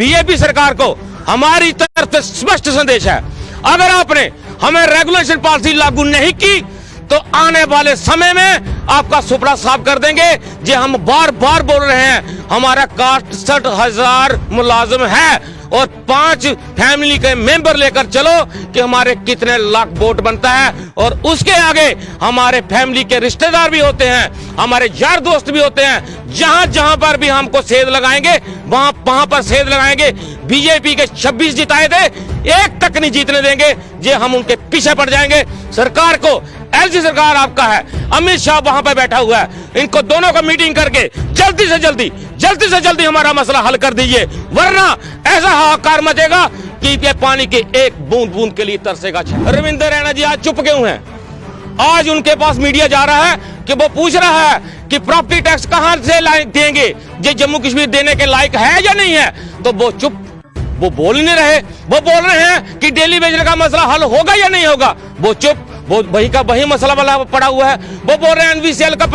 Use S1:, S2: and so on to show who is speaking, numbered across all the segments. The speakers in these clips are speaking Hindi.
S1: बीजेपी सरकार को हमारी तरफ से स्पष्ट संदेश है, अगर आपने हमें रेगुलेशन पॉलिसी लागू नहीं की तो आने वाले समय में आपका सुपड़ा साफ कर देंगे। जो हम बार बार बोल रहे हैं, हमारा 61,000 मुलाजिम है और 5 फैमिली के मेंबर लेकर चलो कि हमारे कितने लाख वोट बनता है, और उसके आगे हमारे फैमिली के रिश्तेदार भी होते हैं, हमारे यार दोस्त भी होते हैं। जहां जहां पर भी हमको सेध लगाएंगे वहां पर सेध लगाएंगे। बीजेपी के 26 जिताए थे, एक तक नहीं जीतने देंगे। जे हम उनके पीछे पड़ जाएंगे। सरकार को, एलजी सरकार आपका है, अमित शाह वहां पर बैठा हुआ है, इनको दोनों का मीटिंग करके जल्दी से जल्दी हमारा मसला हल कर दीजिए, वरना ऐसा हाहाकार मचेगा कि ये पानी के एक बूंद बूंद के लिए तरसेगा। रविंद्र रैना जी आज चुप क्यों हैं? आज उनके पास मीडिया जा रहा है कि वो पूछ रहा है कि प्रॉपर्टी टैक्स कहां से देंगे, ये जम्मू कश्मीर देने के लायक है या नहीं है, तो वो चुप, वो बोल नहीं रहे। वो बोल रहे हैं कि डेली वेजर का मसला हल होगा या नहीं होगा, वो चुप, वो वही का वही मसला वाला पड़ा हुआ है। वो बोल रहे हैं एनवीसीएल का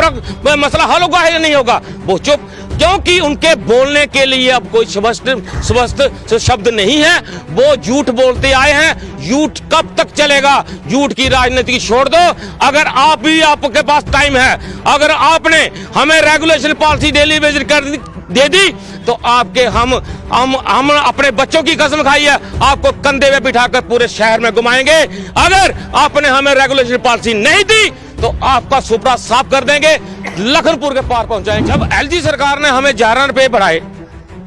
S1: मसला हल होगा या नहीं होगा, वो चुप, क्योंकि उनके बोलने के लिए अब कोई स्पष्ट शब्द नहीं है। वो झूठ बोलते आए हैं। झूठ कब तक चलेगा? झूठ की राजनीति छोड़ दो। अगर आपके पास टाइम है, अगर आपने हमें रेगुलेशन पॉलिसी डेली वेजर कर दे दी तो आपके हम अपने बच्चों की कसम खाई है, आपको कंधे पे बिठाकर पूरे शहर में घुमाएंगे। अगर आपने हमें रेगुलेशन पॉलिसी नहीं दी तो आपका सुपड़ा साफ कर देंगे, लखनपुर के पार पहुंचाएंगे। जब एलजी सरकार ने हमें 11 रुपए बढ़ाए,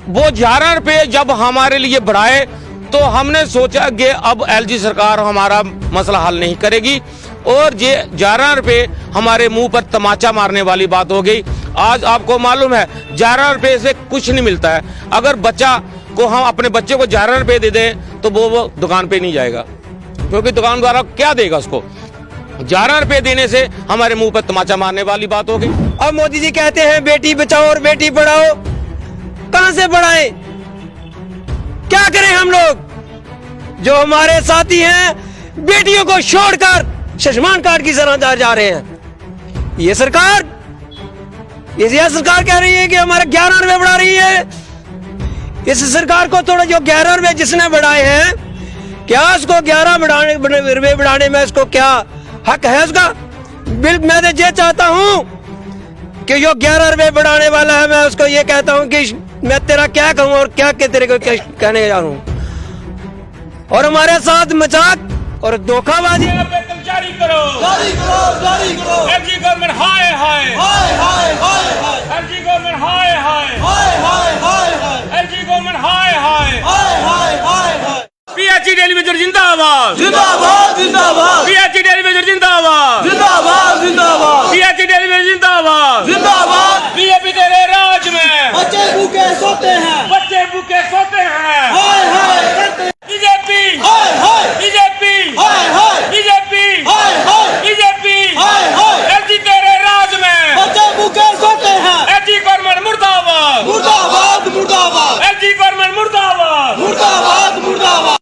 S1: वो 11 रुपए जब हमारे लिए बढ़ाए तो हमने सोचा कि अब एलजी सरकार हमारा मसला हल नहीं करेगी, और ये 11 रुपए हमारे मुंह पर तमाचा मारने वाली बात हो गई। आज आपको मालूम है 11 रुपए से कुछ नहीं मिलता है। अगर बच्चा को हम अपने बच्चे को 11 रुपए दे दें तो वो दुकान पे नहीं जाएगा, क्योंकि दुकानदार क्या देगा उसको। 11 रुपए देने से हमारे मुंह पर तमाचा मारने वाली बात हो गई।
S2: अब मोदी जी कहते हैं बेटी बचाओ और बेटी पढ़ाओ, कहां से बढ़ाएं? क्या करें हम लोग? जो हमारे साथी हैं बेटियों को छोड़कर शशमान कार्ड की तरह जा रहे हैं। ये सरकार कह रही है कि हमारे 11 रुपए बढ़ा रही है। इस सरकार को थोड़ा, जो 11 रुपए जिसने बढ़ाए हैं, क्या उसको 11 रुपए बढ़ाने में इसको क्या हक है उसका? बिल मैं तो ये चाहता हूं कि जो 11 रुपए बढ़ाने वाला है, मैं उसको ये कहता हूं कि मैं तेरा क्या कहूं और क्या तेरे को कहने जा रहा हूं। और हमारे साथ मजाक और धोखाबाजी
S1: जारी करो, जारी करो, जारी करो। एलजी गवर्नमेंट हाय हाय हाय हाय हाय, एलजी गवर्नमेंट हाय हाय हाय हाय हाय, एलजी गवर्नमेंट हाय हाय हाय हाय हाय। पीएचई डेली वेजर जिंदाबाद, जिंदाबाद, जिंदाबाद। पीएचई डेली वेजर जिंदाबाद, जिंदाबाद, जिंदाबाद। पीएचई डेली वेजर जिंदाबाद, जिंदाबाद। बीजेपी तेरे राज में बच्चे भूखे सोते हैं, बच्चे भूखे सोते हैं। हाय हाय बीजेपी, हाय हाय बीजेपी, हाय हाय बीजेपी, हाय हाय बीजेपी, हाय हाय। एलजी तेरे राज में बच्चे भूखे सोते हैं। एलजी गवर्नमेंट मुर्दाबाद, मुर्दाबाद, मुर्दाबाद। एलजी गवर्नमेंट मुर्दाबाद, मुर्दाबाद, मुर्दाबाद।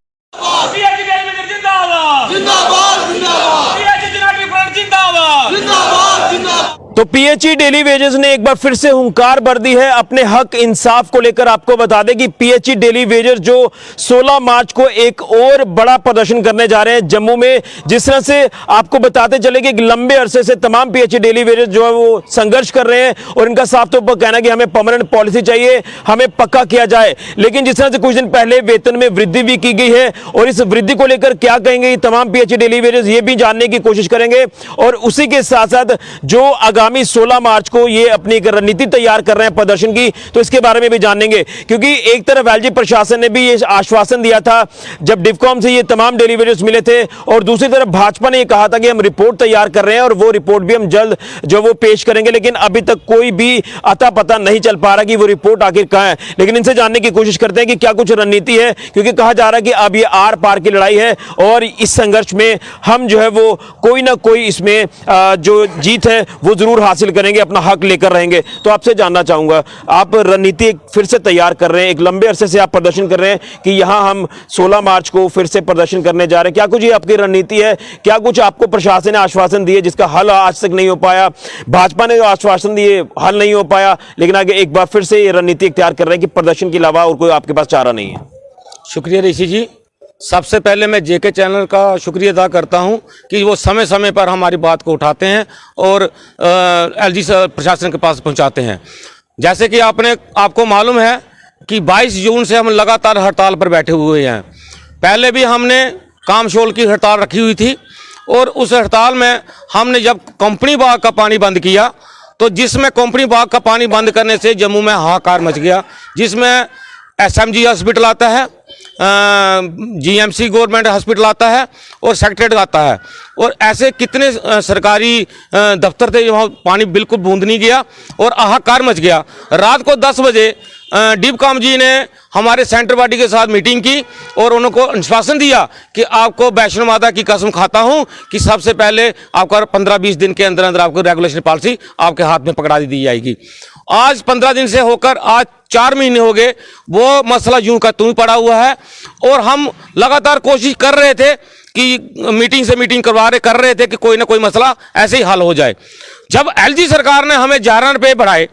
S1: पीएचई डेलीवेजर जिंदाबाद, जिंदाबाद, जिंदाबाद। पीएचई यूनाइटेड फ्रंट जिंदाबाद, जिंदाबाद, जिंदाबाद।
S3: तो पीएचई डेली वेजेस ने एक बार फिर से हुंकार भर दी है अपने हक इंसाफ को लेकर। आपको बता दें कि पीएचई डेली वेजेस जो 16 मार्च को एक और बड़ा प्रदर्शन करने जा रहे हैं जम्मू में। जिस तरह से आपको बताते चले कि लंबे अरसे से तमाम पीएचई डेली वेजेस जो है वो संघर्ष कर रहे हैं, और इनका साफ तौर पर कहना है कि हमें परमानेंट पॉलिसी चाहिए, हमें पक्का किया जाए। लेकिन जिस तरह से कुछ दिन पहले वेतन में वृद्धि भी की गई है, और इस वृद्धि को लेकर क्या कहेंगे ये तमाम पीएचई डेली वेजेस, ये भी जानने की कोशिश करेंगे। और उसी के साथ साथ जो आगामी 16 मार्च को ये अपनी एक रणनीति तैयार कर रहे हैं प्रदर्शन की, तो इसके बारे में भी जानेंगे। क्योंकि एक तरफ एलजी प्रशासन ने भी ये आश्वासन दिया था जब डिफकॉम से ये तमाम डेली वेजेस मिले थे, और दूसरी तरफ भाजपा ने ये कहा था कि हम रिपोर्ट तैयार कर रहे हैं और वो रिपोर्ट भी हम जल्द जो वो पेश करेंगे। लेकिन अभी तक कोई भी अता पता नहीं चल पा रहा कि वो रिपोर्ट आखिर कहां है। लेकिन इनसे जानने की कोशिश करते हैं कि क्या कुछ रणनीति है, क्योंकि कहा जा रहा है कि अब ये आर पार की लड़ाई है, और इस संघर्ष में हम जो है वो कोई ना कोई इसमें जो जीत है वो जरूर जरूर हासिल करेंगे, अपना हक लेकर रहेंगे। तो आपसे जानना चाहूंगा, आप रणनीति फिर से तैयार कर रहे हैं, एक लंबे अरसे से आप प्रदर्शन कर रहे हैं कि यहां हम 16 मार्च को फिर से प्रदर्शन करने जा रहे हैं, क्या कुछ ये आपकी रणनीति है? क्या कुछ आपको प्रशासन ने आश्वासन दिए जिसका हल आज तक नहीं हो पाया? भाजपा ने जो आश्वासन दिए हल नहीं हो पाया, लेकिन आगे एक बार फिर से ये रणनीति तैयार कर रहे हैं कि प्रदर्शन के अलावा और कोई आपके पास चारा नहीं है।
S1: शुक्रिया ऋषि जी। सबसे पहले मैं जेके चैनल का शुक्रिया अदा करता हूं कि वो समय समय पर हमारी बात को उठाते हैं और एलजी प्रशासन के पास पहुंचाते हैं। जैसे कि आपको मालूम है कि 22 जून से हम लगातार हड़ताल पर बैठे हुए हैं। पहले भी हमने कामशोल की हड़ताल रखी हुई थी और उस हड़ताल में हमने जब कंपनी बाग का पानी बंद किया तो जिसमें कंपनी बाग का पानी बंद करने से जम्मू में हाहाकार मच गया, जिसमें एसएमजी हॉस्पिटल आता है, जीएमसी गवर्नमेंट हॉस्पिटल आता है और सेक्रेटेरिएट आता है और ऐसे कितने सरकारी दफ्तर थे जहाँ पानी बिल्कुल बूंद नहीं गया और हाहाकार मच गया। रात को 10 बजे डीपकाम जी ने हमारे सेंटर बॉडी के साथ मीटिंग की और उनको आश्वासन दिया कि आपको वैष्णो माता की कसम खाता हूं कि सबसे पहले आपका 15-20 दिन के अंदर अंदर आपको रेगुलेशन पॉलिसी आपके हाथ में पकड़ा दी जाएगी। आज 15 दिन से होकर आज 4 महीने हो गए, वो मसला यूं का त्यों पड़ा हुआ है और हम लगातार कोशिश कर रहे थे कि मीटिंग से मीटिंग कर रहे थे कि कोई ना कोई मसला ऐसे ही हल हो जाए। जब एलजी सरकार ने हमें 11 रुपये बढ़ाए,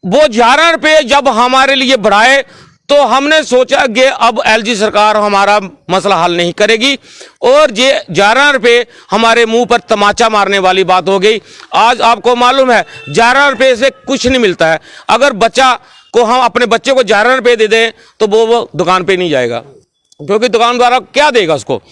S1: वो 11 रुपये जब हमारे लिए बढ़ाए तो हमने सोचा कि अब एलजी सरकार हमारा मसला हल नहीं करेगी और ये 11 रुपये हमारे मुंह पर तमाचा मारने वाली बात हो गई। आज आपको मालूम है 11 रुपये से कुछ नहीं मिलता है। अगर बच्चा को हम अपने बच्चे को 11 रुपये दे दें तो वो दुकान पे नहीं जाएगा, क्योंकि दुकानदार क्या देगा उसको।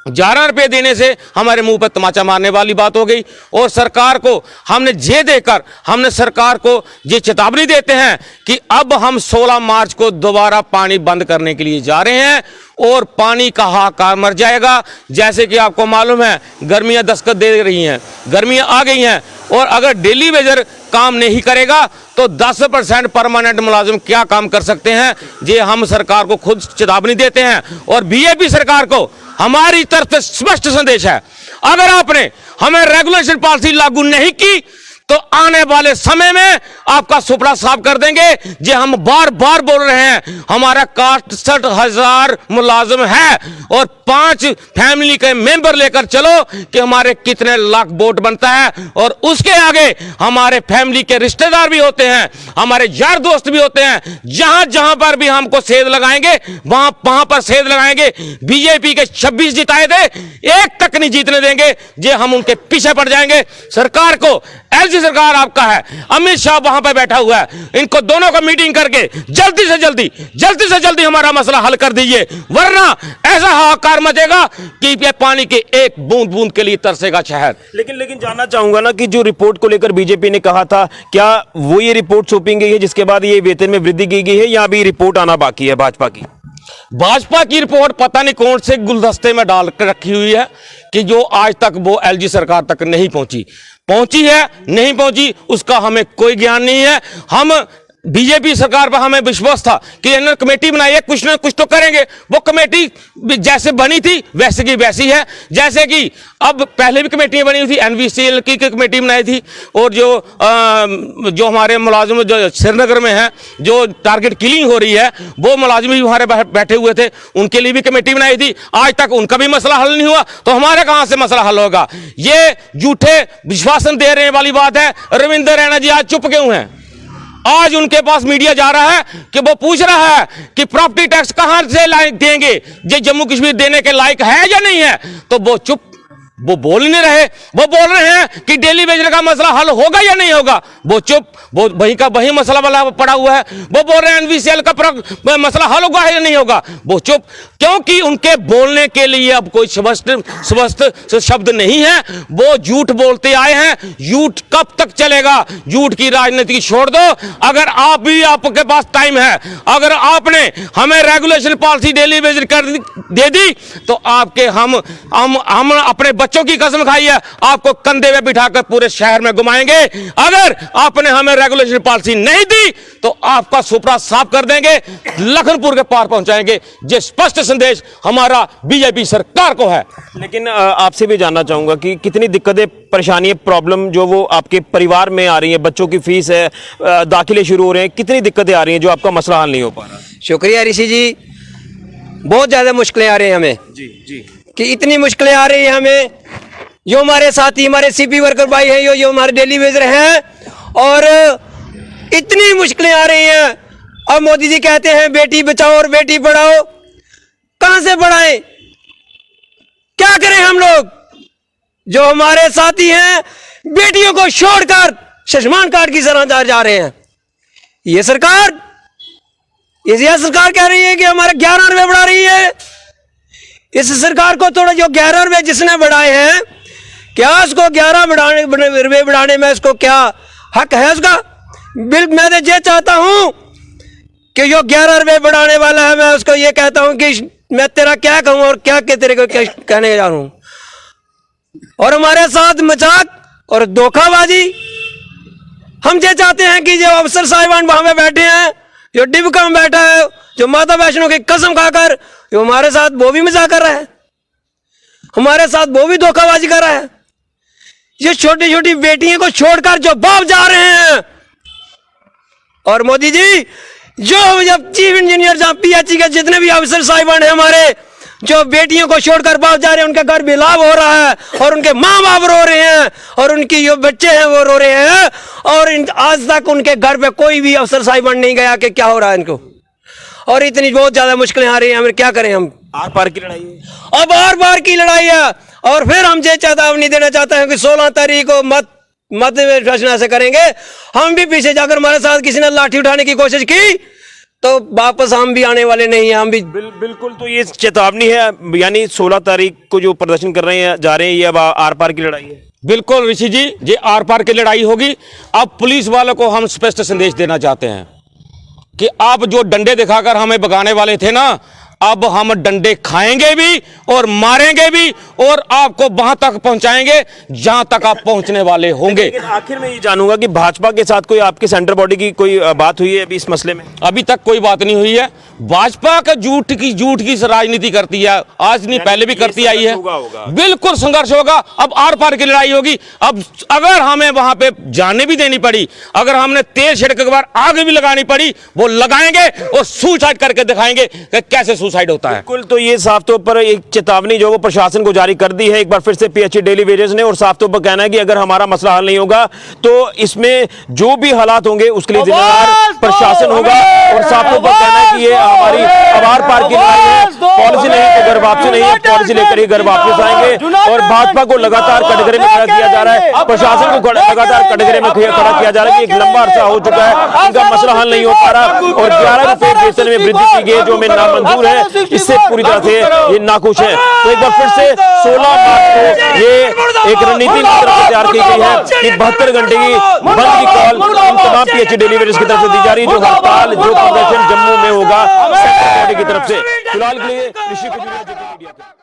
S1: 11 रुपये देने से हमारे मुंह पर तमाचा मारने वाली बात हो गई और सरकार को हमने ये देकर हमने सरकार को ये चेतावनी देते हैं कि अब हम 16 मार्च को दोबारा पानी बंद करने के लिए जा रहे हैं और पानी का हाहाकार मर जाएगा। जैसे कि आपको मालूम है गर्मियां दस्तक दे रही हैं, गर्मियां आ गई हैं और अगर डेली वेजर काम नहीं करेगा तो 10% परमानेंट मुलाजिम क्या काम कर सकते हैं, ये हम सरकार को खुद चेतावनी देते हैं। और बीजेपी सरकार को हमारी तरफ से स्पष्ट संदेश है, अगर आपने हमें रेगुलेशन पॉलिसी लागू नहीं की तो आने वाले समय में आपका सुपड़ा साफ कर देंगे। जे हम बार बार बोल रहे हैं, हमारा 61,000 मुलाजिम है और 5 फैमिली के मेंबर लेकर चलो कि हमारे कितने लाख वोट बनता है और उसके आगे हमारे फैमिली के रिश्तेदार भी होते हैं, हमारे यार दोस्त भी होते हैं। जहां जहां पर भी हमको सेध लगाएंगे वहां पर सेध लगाएंगे। बीजेपी के 26 जिताए थे, एक तक नहीं जीतने देंगे, जे हम उनके पीछे पड़ जाएंगे। सरकार को, एलजी सरकार आपका है, अमित शाह वहां पर बैठा हुआ है, इनको दोनों को मीटिंग करके जल्दी से जल्दी हमारा मसला हल कर दीजिए, वरना ऐसा हाहाकार मचेगा कि ये पानी के एक बूंद बूंद के लिए तरसेगा शहर।
S3: लेकिन जानना चाहूंगा ना कि जो रिपोर्ट को लेकर बीजेपी ने कहा था, क्या वो ये रिपोर्ट सौंपी गई है जिसके बाद ये वेतन में वृद्धि की गई है या अभी रिपोर्ट आना बाकी है भाजपा की?
S1: भाजपा की रिपोर्ट पता नहीं कौन से गुलदस्ते में डाल कर रखी हुई है कि जो आज तक वो एलजी सरकार तक नहीं पहुंची है नहीं पहुंची, उसका हमें कोई ज्ञान नहीं है। हम बीजेपी सरकार पर हमें विश्वास था कि इन्होंने कमेटी बनाई है, कुछ ना कुछ तो करेंगे। वो कमेटी जैसे बनी थी वैसे की वैसी है, जैसे कि अब पहले भी कमेटियां बनी हुई थी, एनवीसीएल की कमेटी बनाई थी और जो हमारे मुलाजिम जो श्रीनगर में है, जो टारगेट किलिंग हो रही है, वो मुलाजिम भी हमारे बैठे हुए थे, उनके लिए भी कमेटी बनाई थी। आज तक उनका भी मसला हल नहीं हुआ तो हमारे कहां से मसला हल होगा? ये झूठे विश्वासन दे रहे वाली बात है। रविंद्र रैना जी आज चुप क्यों हैं? आज उनके पास मीडिया जा रहा है कि वो पूछ रहा है कि प्रॉपर्टी टैक्स कहां से लायक देंगे, ये जम्मू कश्मीर देने के लायक है या नहीं है, तो वो चुप, वो बोल ही नहीं रहे। वो बोल रहे हैं कि डेली वेजर का मसला हल होगा या नहीं होगा, वो चुप, वो वही का वही मसला वाला पड़ा हुआ है। वो बोल रहे हैं एनवीसीएल का मसला हल होगा या नहीं होगा, वो चुप, क्योंकि उनके बोलने के लिए अब कोई स्पष्ट शब्द नहीं है। वो झूठ बोलते आए हैं, झूठ कब तक चलेगा? झूठ की राजनीति छोड़ दो। अगर आप भी, आपके पास टाइम है, अगर आपने हमें रेगुलेशन पॉलिसी डेली वेजर कर दे दी तो आपके हम अपने बच्चों की कसम खाई है, आपको कंधे पे बिठाकर पूरे शहर में घुमाएंगे। अगर आपने हमें रेगुलेशन पॉलिसी नहीं दी तो आपका सुपड़ा साफ कर देंगे, लखनपुर के पार पहुंचाएंगे। ये स्पष्ट संदेश हमारा बीजेपी सरकार को है।
S3: लेकिन आपसे भी जानना चाहूंगा कि कितनी दिक्कतें, परेशानी, प्रॉब्लम जो वो आपके परिवार में आ रही है, बच्चों की फीस है, दाखिले शुरू हो रहे हैं, कितनी दिक्कतें आ रही हैं जो आपका मसला हल नहीं हो पा रहा?
S2: शुक्रिया ऋषि जी, बहुत ज़्यादा मुश्किलें आ रही हैं हमें
S3: जी जी।
S2: कि इतनी मुश्किलें आ रही हैं हमें। जो हमारे साथी, हमारे सीपी वर्कर भाई हैं, जो हमारे डेली वेजर हैं, और इतनी मुश्किलें आ रही हैं। अब मोदी जी कहते हैं बेटी बचाओ और बेटी पढ़ाओ, कहां से पढ़ाएं? क्या करें हम लोग? जो हमारे साथी हैं बेटियों को छोड़कर शशमान कार्ड की तरह जा रहे हैं। ये सरकार कह रही है कि हमारे 11 रुपए बढ़ा रही है। इस सरकार को थोड़ा, जो 11 रुपए जिसने बढ़ाए हैं, क्या उसको 11 रुपए बढ़ाने में उसको क्या हक है उसका? मैं तो ये चाहता हूं कि जो 11 रुपए बढ़ाने वाला है, मैं उसको ये कहता हूं कि मैं तेरा क्या कहूं और क्या तेरे को क्या कहने जा रहा हूं। और हमारे साथ मजाक और धोखाबाजी, हम ये चाहते हैं कि जो अफसर साहिबान वहां पे बैठे हैं, जो डिबका में बैठा है, जो माता वैष्णो की कसम खाकर जो हमारे साथ वो भी मजाक कर रहा है, हमारे साथ वो भी धोखाबाजी कर रहा है। ये छोटी छोटी बेटियों को छोड़कर जो बाप जा रहे हैं, और मोदी जी जो जब चीफ इंजीनियर, जहां पीएचई के जितने भी अफसर साहिबान है हमारे, जो बेटियों को छोड़कर बाहर जा रहे हैं, उनका घर बेलाव हो रहा है और उनके माँ बाप रो रहे हैं और उनकी जो बच्चे हैं वो रो रहे हैं, और आज तक उनके घर पे कोई भी अफसर साहिबान नहीं गया कि क्या हो रहा है इनको। और इतनी बहुत ज्यादा मुश्किलें आ रही हैं, हमें क्या करें? हम
S3: आर पार की लड़ाई है,
S2: अब आर पार की लड़ाई है। और फिर हम ये चेतावनी देना चाहते हैं कि 16 तारीख को मत फैसला से करेंगे। हम भी पीछे जाकर, हमारे साथ किसी ने लाठी उठाने की कोशिश की तो वापस हम भी आने वाले नहीं हैं। हम भी
S3: बिल्कुल। तो ये चेतावनी है, यानी 16 तारीख को जो प्रदर्शन कर रहे हैं, जा रहे हैं, ये अब आर पार की लड़ाई है।
S1: बिल्कुल ऋषि जी, ये आर पार की लड़ाई होगी। अब पुलिस वालों को हम स्पष्ट संदेश देना चाहते हैं कि आप जो डंडे दिखाकर हमें भगाने वाले थे ना, अब हम डंडे खाएंगे भी और मारेंगे भी, और आपको वहां तक पहुंचाएंगे जहां तक आप पहुंचने वाले होंगे।
S3: लेकिन आखिर में ये जानूंगा कि भाजपा के साथ कोई आपके सेंटर बॉडी की कोई बात हुई है अभी इस मसले में?
S1: अभी तक कोई बात नहीं हुई है। भाजपा का झूठ की राजनीति करती है, आज नहीं पहले भी करती आई है। बिल्कुल संघर्ष होगा, अब आर पार की लड़ाई होगी। अब अगर हमें वहां पे जाने भी देनी पड़ी, अगर हमने तेल छिड़क के बाद आग भी लगानी पड़ी, वो लगाएंगे और सुसाइड करके दिखाएंगे कि कैसे सुसाइड होता है।
S3: बिल्कुल। तो ये साफ तौर पर एक चेतावनी जो वो प्रशासन को जारी कर दी है एक बार फिर से पीएचई डेली वेजेस ने, और साफ तौर पर कहना है कि अगर हमारा मसला हल नहीं होगा तो इसमें जो भी हालात होंगे उसके लिए जिम्मेदार प्रशासन होगा। और साफ तौर पर कहना है कि ये हमारी आर पार की लड़ाई है, पॉलिसी नहीं तो घर वापसी नहीं है, पॉलिसी लेकर ही घर वापस आएंगे। और भाजपा को लगातार कटघरे में खड़ा किया जा रहा है, प्रशासन को लगातार कटघरे में खड़ा किया जा रहा है कि एक लंबा अरसा हो चुका है, इनका मसला हल नहीं हो पा रहा। और 11 रुपए वेतन में वृद्धि की गई जो हमें नामंजूर है, इससे पूरी तरह से ये नाखुश है। तो एक बार फिर से 16 मार्च को ये एक रणनीति तैयार की गई है कि 72 घंटे की बंद की कॉल इन तमाम पीएचई डेली वेजेस की तरफ से दी जा रही है। जो हड़ताल, जो प्रदर्शन जम्मू में होगा सेंट्रल बॉडी की तरफ से। फिलहाल के लिए ऋषि कुजूरिया, जेके मीडिया।